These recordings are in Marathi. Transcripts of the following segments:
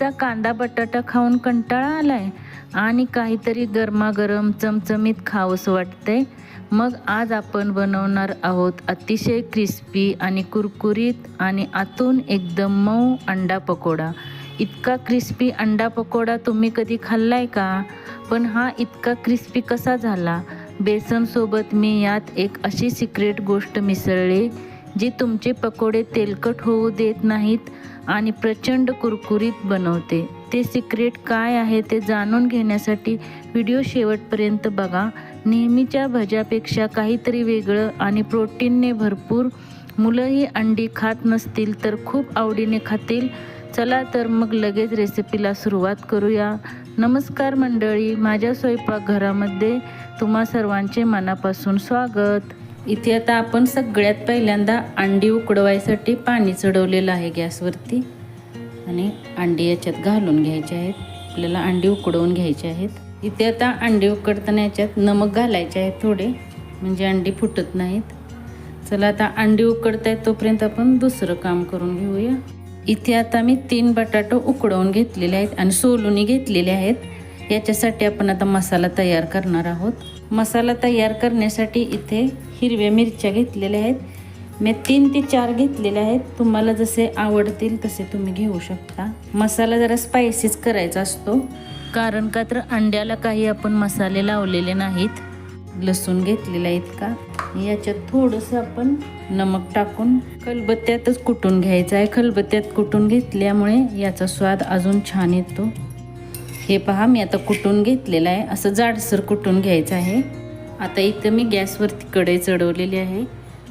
नेहमीचा कांदा बटाटा खाऊन कंटाळा आलाय आणि काहीतरी गरमागरम चमचमीत खावंसं वाटतंय? मग आज आपण बनवणार आहोत अतिशय क्रिस्पी आणि कुरकुरीत आणि आतून एकदम मऊ अंडा पकोडा. इतका क्रिस्पी अंडा पकोडा तुम्ही कधी खाल्लाय का? पण हा इतका क्रिस्पी कसा झाला? बेसनसोबत मी यात एक अशी सिक्रेट गोष्ट मिसळली जी तुमचे पकोडे तेलकट होऊ देत नाहीत आणि प्रचंड कुरकुरीत बनवते. ते सिक्रेट काय आहे ते जाणून घेण्यासाठी व्हिडिओ शेवटपर्यंत बघा. नेहमीच्या भज्यापेक्षा काहीतरी वेगळं आणि प्रोटीनने भरपूर. मुलंही अंडी खात नसतील तर खूप आवडीने खातील. चला तर मग लगेच रेसिपीला सुरुवात करूया. नमस्कार मंडळी, माझ्या स्वयंपाकघरामध्ये तुम्हा सर्वांचे मनापासून स्वागत. इथे आता आपण सगळ्यात पहिल्यांदा अंडी उकडवायसाठी पाणी चढवलेलं आहे गॅसवरती आणि अंडी याच्यात घालून घ्यायचे आहेत. आपल्याला अंडी उकडवून घ्यायचे आहेत. इथे आता अंडी उकडताना याच्यात नमक घालायचे आहे थोडे, म्हणजे अंडी फुटत नाहीत. चला आता अंडी उकडत आहेत तोपर्यंत आपण दुसरं काम करून घेऊया. इथे आता मी 3 बटाटे उकडवून घेतलेले आहेत आणि सोलून घेतलेले आहेत. याच्यासाठी आपण आता मसाला तयार करणार आहोत. मसाला तयार करण्यासाठी इथे हिरव्या मिरच्या घेतलेल्या आहेत. मी 3 ते 4 घेतलेल्या आहेत. तुम्हाला जसे आवडतील तसे तुम्ही घेऊ शकता. मसाला जरा स्पायसीच करायचा असतो, कारण का तर अंड्याला काही आपण मसाले लावलेले नाहीत. लसूण घेतलेला आहेत का, याच्यात थोडंसं आपण नमक टाकून खलबत्त्यातच कुटून घ्यायचं आहे. खलबत्त्यात कुटून घेतल्यामुळे याचा स्वाद अजून छान येतो. हे पहा, मी आता कुटून घेतलेलं आहे. असं जाडसर कुटून घ्यायचं आहे. आता इथं मी गॅसवरती कढई चढवलेली आहे.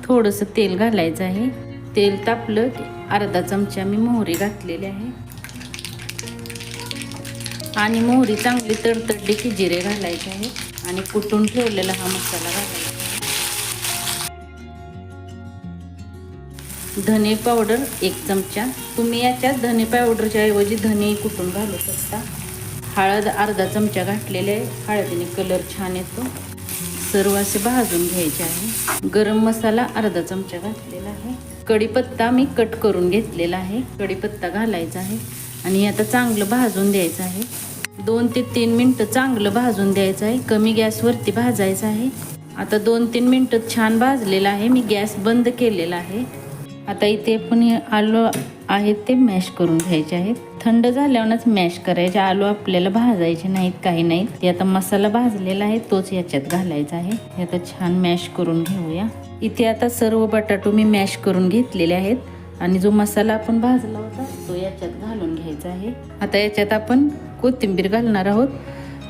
थोडंसं तेल घालायचं आहे. तेल तापलं की अर्धा चमचा मी मोहरी घातलेली आहे आणि मोहरी चांगली तडतडली की जिरे घालायचे आहे आणि कुटून ठेवलेला हा मसाला घालायचा. धने पावडर 1 चमचा. तुम्ही याच्यात धने पावडरच्या ऐवजी धने कुटून घालू शकता. हळद अर्धा चमचा घातलेले आहे. हळदीने कलर छान येतो. सर्व असे भाजून घ्यायचे आहे. गरम मसाला अर्धा चमचा घातलेला आहे. कढीपत्ता मी कट करून घेतलेला आहे. कढीपत्ता घालायचा आहे आणि आता चांगलं भाजून द्यायचं आहे. 2 ते 3 मिनटं चांगलं भाजून द्यायचं आहे. कमी गॅसवरती भाजायचं आहे. आता 2-3 मिनटं छान भाजलेलं आहे. मी गॅस बंद केलेला आहे. आता इथे आपण आलू आहेत ते मॅश करून घ्यायचे आहेत. थंड झाल्यावरच मॅश करायचे. आलू आपल्याला भाजायचे नाहीत, काही नाहीत. ते आता मसाला भाजलेला आहे तोच याच्यात घालायचा आहे. हे आता छान मॅश करून घेऊया. इथे आता सर्व बटाटो मी मॅश करून घेतलेले आहेत आणि जो मसाला आपण भाजला होता तो याच्यात घालून घ्यायचा आहे. आता याच्यात आपण कोथिंबीर घालणार आहोत.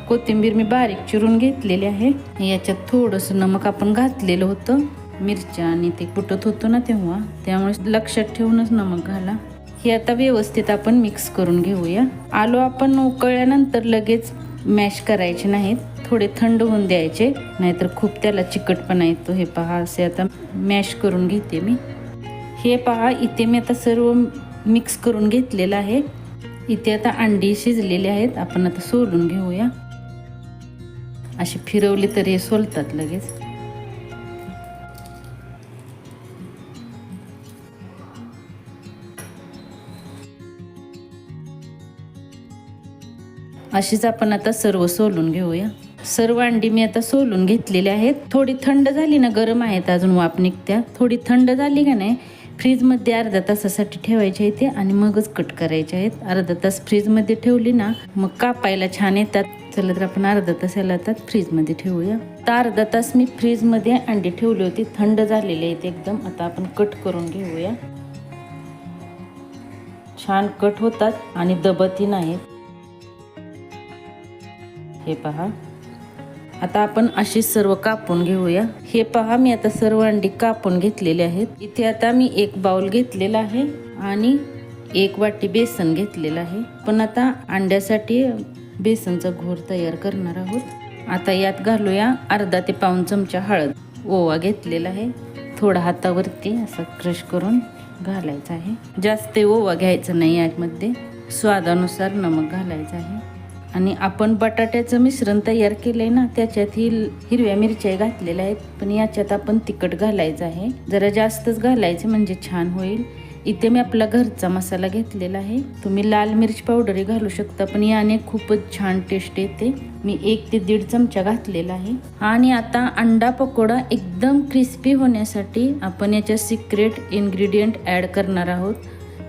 कोथिंबीर मी बारीक चिरून घेतलेली आहे. याच्यात थोडंसं नमक आपण घातलेलं होतं. मिरच्या आणि ते कुटत होतो ना तेव्हा, त्यामुळे लक्षात ठेवूनच नमक घाला. हे आता व्यवस्थित आपण मिक्स करून घेऊया. आलू आपण उकळल्यानंतर लगेच मॅश करायचे नाहीत. थोडे थंड होऊन द्यायचे, नाहीतर खूप त्याला चिकटपणा येतो. हे पहा, असे आता मॅश करून घेते मी. हे पहा, इथे मी आता सर्व मिक्स करून घेतलेलं आहे. इथे आता अंडी शिजलेली आहेत. आपण आता सोलून घेऊया. अशी फिरवली तरी हे सोलतात लगेच. अशीच आपण आता सर्व सोलून घेऊया. सर्व अंडी मी आता सोलून घेतलेले आहेत. थोडी थंड झाली ना, गरम आहेत अजून, वाफ निघत्या. थोडी थंड झाली का नाही, फ्रीजमध्ये अर्धा तासासाठी ठेवायचे इथे आणि मगच कट करायचे आहेत. अर्धा तास फ्रीजमध्ये ठेवली ना मग कापायला छान येतात. चला तर आपण अर्धा तास याला आता फ्रीजमध्ये ठेवूया. तर अर्धा तास मी फ्रीजमध्ये अंडी ठेवली होती. थंड झालेली आहेत एकदम. आता आपण कट करून घेऊया. छान कट होतात आणि दबतही नाहीत. हे पहा, आता आपण अशी सर्व कापून घेऊया. हे पहा, मी आता सर्व अंडी कापून घेतलेले आहेत. इथे आता मी 1 बाउल घेतलेला आहे आणि 1 वाटी बेसन घेतलेलं आहे. पण आता अंड्यासाठी बेसनचा घोळ तयार करणार आहोत. आता यात घालूया अर्धा ते पाऊण चमचा हळद. ओवा घेतलेला आहे. थोडा हातावरती असं क्रश करून घालायचा आहे. जास्त ओवा घ्यायचा नाही. यामध्ये स्वादानुसार नमक घालायचं आहे. आणि आपण बटाट्याचं मिश्रण तयार केलंय ना, त्याच्यात हिरव्या मिरच्या घातलेल्या आहेत. पण याच्यात आपण तिखट घालायचं आहे. जरा जास्तच घालायचं म्हणजे छान होईल. इथे मी आपला घरचा मसाला घेतलेला आहे. तुम्ही लाल मिरची पावडरही घालू शकता, पण याने खूपच छान टेस्ट येते. मी 1 ते 1.5 चमचा घातलेला आहे. आणि आता अंडा पकोडा एकदम क्रिस्पी होण्यासाठी आपण याच्या सिक्रेट इन्ग्रेडियंट ॲड करणार आहोत.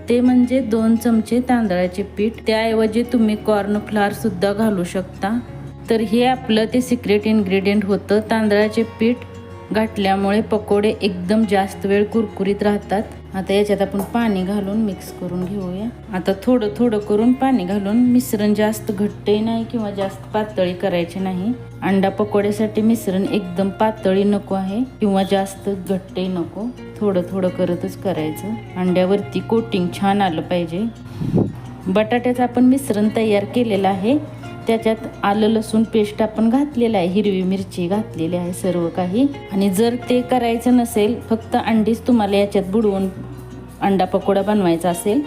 ते म्हणजे 2 चमचे तांदळाचे पीठ. त्याऐवजी तुम्ही कॉर्न फ्लोअर सुद्धा घालू शकता. तर हे आपलं ते सिक्रेट इन्ग्रेडियंट होतं. तांदळाचे पीठ घातल्यामुळे पकोडे एकदम जास्त वेळ कुरकुरीत राहतात. आता याच्यात आपण पाणी घालून मिक्स करून घेऊया. आता थोडं थोडं करून पाणी घालून, मिश्रण जास्त घट्टही नाही किंवा जास्त पातळी करायचे नाही. अंडा पकोड्यासाठी मिश्रण एकदम पातळी नको आहे किंवा जास्त घट्टही नको. थोडं थोडं करतच करायचं. अंड्यावरती कोटिंग छान आलं पाहिजे. बटाट्याचं आपण मिश्रण तयार केलेलं आहे. त्याच्यात आलं लसूण पेस्ट आपण घातलेलं आहे, हिरवी मिरची घातलेली आहे, सर्व काही. आणि जर ते करायचं नसेल, फक्त अंडीच तुम्हाला याच्यात बुडवून अंडा पकोडा बनवायचा असेल,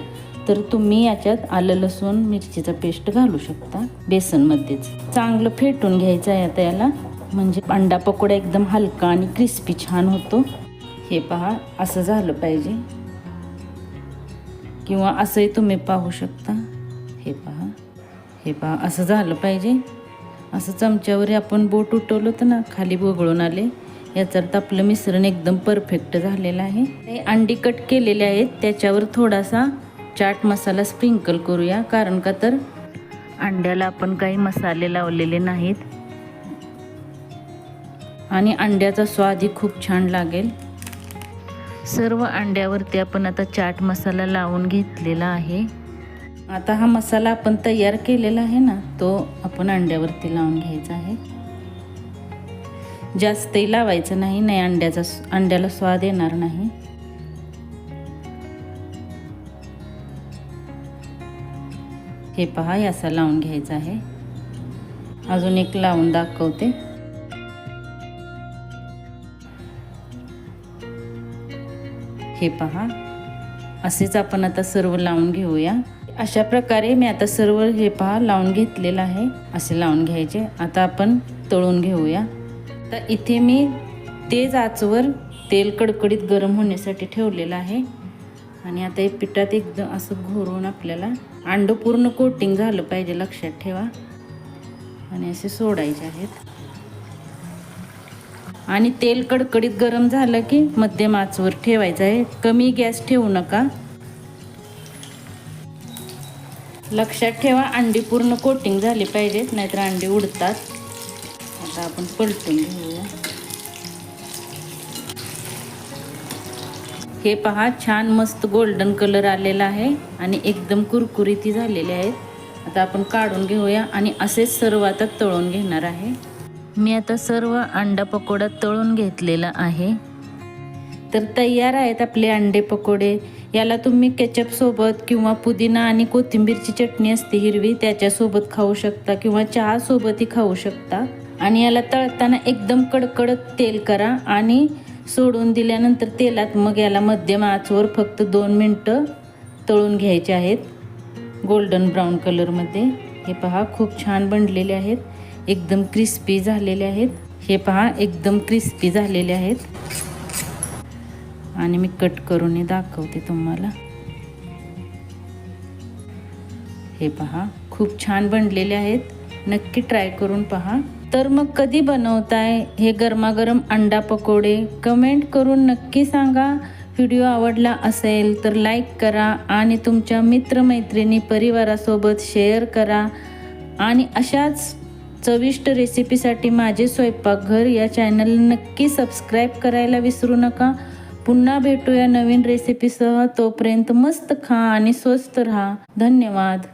तर तुम्ही याच्यात आलं लसूण मिरचीचा पेस्ट घालू शकता. बेसनमध्येच चांगलं फेटून घ्यायचं आहे आता याला, म्हणजे अंडा पकोडा एकदम हलका आणि क्रिस्पी छान होतो. हे पहा, असं झालं पाहिजे किंवा असंही तुम्ही पाहू शकता. हे पहा असं झालं पाहिजे. असं चमच्यावर आपण बोट उठवलं तर ना, खाली वगळून आले. याचा अर्थ आपलं मिश्रण एकदम परफेक्ट झालेलं आहे. हे अंडी कट केलेले आहेत, त्याच्यावर थोडासा चाट मसाला स्प्रिंकल करूया. कारण का तर अंड्याला आपण काही मसाले लावलेले नाहीत आणि अंड्याचा स्वादही खूप छान लागेल. सर्व अंड्यावरती आपण आता चाट मसाला लावून घेतलेला आहे. आता हा मसाला आपण तयार केलेला आहे ना, तो आपण अंड्यावरती लावून घ्यायचा आहे. जास्तही लावायचं नाही, अंड्याला स्वाद येणार नाही. हे पहा, याचा लावून घ्यायचा आहे. अजून एक लावून दाखवते. हे पहा, असेच आपण आता सर्व लावून घेऊया. अशा प्रकारे मी आता सर्व हे पहा लावून घेतलेलं आहे. असे लावून घ्यायचे. आता आपण तळून घेऊया. तर इथे मी तेज आचवर तेल कडकडीत गरम होण्यासाठी ठेवलेलं आहे. आणि आता हे पिठात एकदम असं घोरून आपल्याला अंडं पूर्ण कोटिंग झालं पाहिजे, लक्षात ठेवा. आणि असे सोडायचे आहेत. आणि तेल कडकडीत गरम झालं की मध्यम आचवर ठेवायचं आहे, कमी गॅस ठेवू नका. लक्षात ठेवा, अंडी पूर्ण कोटिंग झाली पाहिजेत, नाहीतर अंडी उडतात. आता आपण पलटून घेऊया. हे पहा, छान मस्त गोल्डन कलर आलेला आहे आणि एकदम कुरकुरीती झालेले आहेत. आता आपण काढून घेऊया आणि असेच सर्व आता तळून घेणार आहे. मी आता सर्व अंडा पकोडा तळून घेतलेला आहे. तर तयार आहेत आपले अंडे पकोडे. याला तुम्ही केचप सोबत किंवा पुदिना आणि कोथिंबीरची चटणी असते हिरवी, त्याच्यासोबत खाऊ शकता किंवा चहा सोबतही खाऊ शकता. आणि याला तळताना एकदम कडकडत तेल करा आणि सोडून दिल्यानंतर तेलात मग याला मध्यम आचवर फक्त 2 मिनटं तळून घ्यायचे आहेत, गोल्डन ब्राऊन कलरमध्ये. हे पहा, खूप छान बनलेले आहेत, एकदम क्रिस्पी झालेले आहेत. हे पहा, एकदम क्रिस्पी झालेले आहेत. आणि मी कट करून दाखवते तुम्हाला. हे पहा, खूप छान बनलेले आहेत. नक्की ट्राय करून पहा. तर मग कधी बनवताय हे गरमागरम अंडा पकोडे? कमेंट करून नक्की सांगा. व्हिडिओ आवडला असेल तर लाईक करा आणि तुमच्या मित्रमैत्रिणी परिवारासोबत शेअर करा. आणि अशाच चविष्ट रेसिपीसाठी माझे स्वयंपाकघर या चॅनल नक्की सबस्क्राईब करायला विसरू नका. पुन्हा भेटूया नवीन रेसिपीसह. तोपर्यंत मस्त खा आणि स्वस्त राहा. धन्यवाद.